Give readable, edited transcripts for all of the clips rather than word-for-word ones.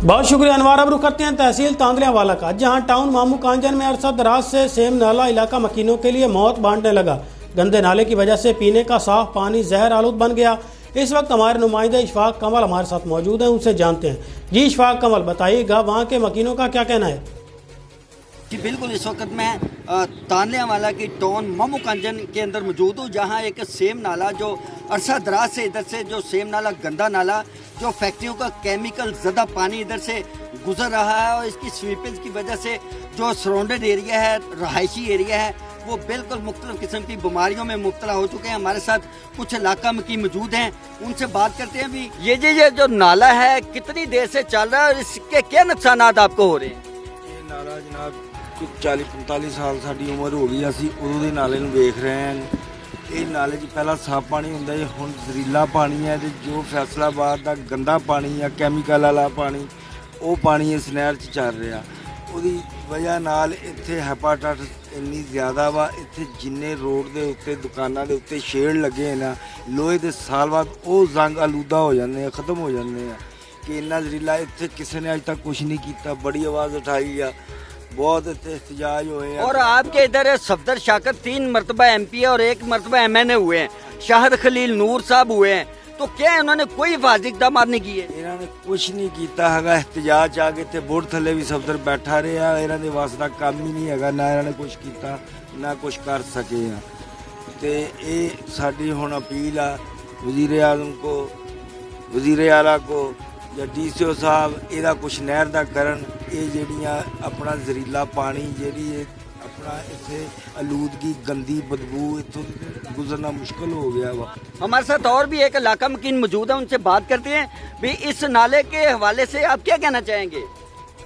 बहुत शुक्रिया अनवार। अब रुख करते हैं तहसील तांदलियावाला का, जहां टाउन मामू कांजन में अरसा दराज से सेम नाला इलाका मकीनों के लिए मौत बांटने लगा। गंदे नाले की वजह से पीने का साफ पानी जहर आलूद बन गया। इस वक्त हमारे नुमाइंदे इशफाक कमल हमारे साथ मौजूद हैं, उनसे जानते हैं। जी इशफाक कमल, बताइएगा वहाँ के मकीनों का क्या कहना है? जी बिल्कुल, इस वक्त मैं तांदलियावाला की टाउन मामू कांजन के अंदर मौजूद हूँ, जहाँ एक सेम नाला जो अरसा दराज से इधर से जो सेम नाला गंदा नाला जो फैक्ट्रियों का केमिकल ज़्यादा पानी इधर से गुजर रहा है, और इसकी स्वीपेज की वजह से जो सराउंडेड एरिया है, रहायशी एरिया है, वो बिल्कुल मुख्तलिफ किस्म की बीमारियों में मुब्तला हो चुके हैं। हमारे साथ कुछ इलाका की मौजूद हैं, उनसे बात करते हैं। भी ये जो नाला है कितनी देर से चल रहा है और इसके क्या नुकसान आपको हो रहे हैं? ये नाला जनाब 40-45 साल साडी उम्र हो गई, असी उदों दे नाले नूं वेख रहे हैं। ਇਹ ਨਾਲੇ 'ਚ ਪਹਿਲਾਂ ਸਾਫ ਪਾਣੀ ਹੁੰਦਾ ਜੀ, ਹੁਣ ਜ਼ਹਿਰੀਲਾ ਪਾਣੀ ਹੈ। ਤੇ ਜੋ ਫੈਸਲਾਬਾਦ ਦਾ ਗੰਦਾ ਪਾਣੀ ਆ, ਕੈਮੀਕਲ ਵਾਲਾ ਪਾਣੀ, ਉਹ ਪਾਣੀ ਇਸ ਨਹਿਰ 'ਚ ਚੱਲ ਰਿਹਾ। ਉਹਦੀ ਵਜ੍ਹਾ ਨਾਲ ਇੱਥੇ ਹੈਪਾਟਾਈਟਸ ਇੰਨੀ ਜ਼ਿਆਦਾ ਵਾ। ਇੱਥੇ ਜਿੰਨੇ ਰੋਡ ਦੇ ਉੱਤੇ ਦੁਕਾਨਾਂ ਦੇ ਉੱਤੇ ਸ਼ੇਡ ਲੱਗੇ ਨਾ ਲੋਹੇ ਦੇ, ਸਾਲ ਬਾਅਦ ਉਹ ਜ਼ੰਗ ਆਲੂਦਾ ਹੋ ਜਾਂਦੇ ਆ, ਖਤਮ ਹੋ ਜਾਂਦੇ ਆ। ਕਿ ਇੰਨਾ ਜ਼ਹਿਰੀਲਾ ਇੱਥੇ ਕਿਸੇ ਨੇ ਅੱਜ ਤੱਕ ਕੁਝ ਨਹੀਂ ਕੀਤਾ। ਬੜੀ ਆਵਾਜ਼ ਉਠਾਈ ਆ, बहुत एहतजाज हुए हैं। और आपके इधर सफदर शाकर 3 मरतबा MP है और 1 मरतबा MNA हुए हैं, शाहिद खलील नूर साहब हुए हैं, तो क्या उन्होंने कोई हिफाजती इक़दाम नहीं किए? इन्होंने कुछ नहीं किया है। एहतजाज आ गए थे, बोर्ड थले भी सफदर बैठा रहा। इन्होंने वास का काम ही नहीं है, ना इन्होंने कुछ किया ना कुछ कर सके हैं। तो ये साड़ी हुण अपील आ वज़ीर आज़म को, वज़ीर आला को या DCO साहब, ਇਹਦਾ ਕੁਛ ਨਹਿਰ ਦਾ ਕਰਨ। ਇਹ ਜਿਹੜੀਆਂ ਆਪਣਾ ਜ਼ਹਿਰੀਲਾ ਪਾਣੀ ਜਿਹੜੀ अपना इतने आलूदगी, गंदी बदबू, इतों गुजरना मुश्किल हो गया वा। हमारे साथ और भी एक इलाका मकीन मौजूद है, उनसे बात करते हैं। भी इस नाले के हवाले से आप क्या कहना चाहेंगे?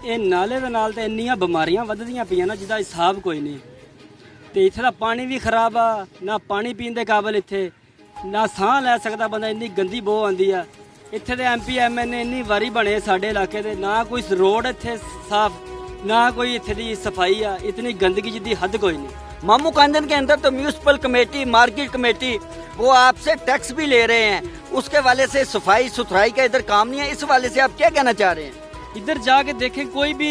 ਇਹ ਨਾਲੇ ਦੇ ਨਾਲ ਤਾਂ ਇੰਨੀਆਂ ਬਿਮਾਰੀਆਂ ਵੱਧਦੀਆਂ ਪਈਆਂ ਨਾ ਜਿਹਦਾ ਹਿਸਾਬ ਕੋਈ ਨਹੀਂ। ਤੇ ਇੱਥੇ ਦਾ ਪਾਣੀ ਵੀ ਖਰਾਬ ਆ, ਨਾ ਪਾਣੀ ਪੀਣ ਦੇ ਕਾਬਲ ਇੱਥੇ, ਨਾ ਸਾਹ ਲੈ ਸਕਦਾ ਬੰਦਾ, ਇੰਨੀ ਗੰਦੀ ਬੋ ਆਉਂਦੀ ਆ। ਇੱਥੇ ਦੇ MP MNA ਇੰਨੀ ਵਾਰੀ ਬਣੇ ਸਾਡੇ ਇਲਾਕੇ ਦੇ, ਨਾ ਕੋਈ ਰੋਡ ਇੱਥੇ ਸਾਫ਼, ना कोई इत्थे दी सफाई आ। इतनी गंदगी जिद्दी हद कोई नहीं। मामू कांजन के अंदर तो म्यूनसिपल कमेटी, मार्केट कमेटी, वो आपसे टैक्स भी ले रहे हैं, उसके वाले से सफाई सुथराई का इधर काम नहीं है। इस वाले से आप क्या कहना चाह रहे हैं? इधर जाके देखें, कोई भी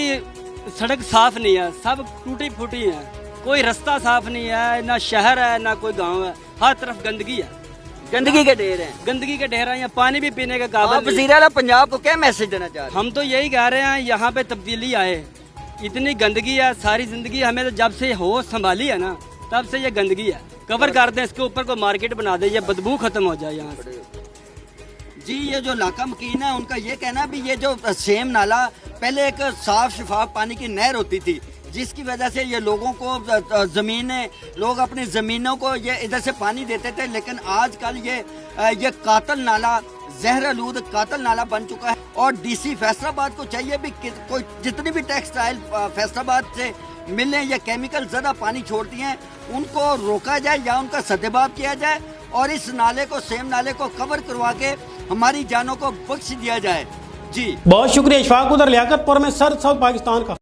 सड़क साफ नहीं है, सब टूटी फूटी है। कोई रास्ता साफ नहीं है, ना शहर है ना कोई गांव है, हर तरफ गंदगी है, गंदगी के ढेर हैं, गंदगी के ढेर हैं। यहाँ पानी भी पीने के काबिल नहीं। वज़ीर आला पंजाब को क्या मैसेज देना चाह रहे हैं? हम तो यही कह रहे हैं यहाँ पे तब्दीली आए। इतनी गंदगी है, सारी जिंदगी हमें तो जब से होश संभाली है ना तब से ये गंदगी है। कवर कर दें इसके ऊपर, को मार्केट बना दे, ये बदबू खत्म हो जाए यहाँ से। जी ये जो इलाका मकीन है उनका ये कहना है भी ये जो सेम नाला पहले एक साफ शफाफ पानी की नहर होती थी, जिसकी वजह से ये लोगों को लोग अपनी ज़मीनों को ये इधर से पानी देते थे। लेकिन आजकल ये कातल नाला, जहर आलूद कातल नाला बन चुका है। और DC फैसलाबाद को चाहिए भी कोई जितनी भी टेक्सटाइल फैसलाबाद से मिलें या केमिकल ज़्यादा पानी छोड़ती हैं, उनको रोका जाए या उनका सद्देबाब किया जाए, और इस नाले को, सेम नाले को कवर करवा के हमारी जानों को बख्श दिया जाए। जी बहुत शुक्रिया इशफाक। उधर लियाकतपुर में सर साउथ पाकिस्तान का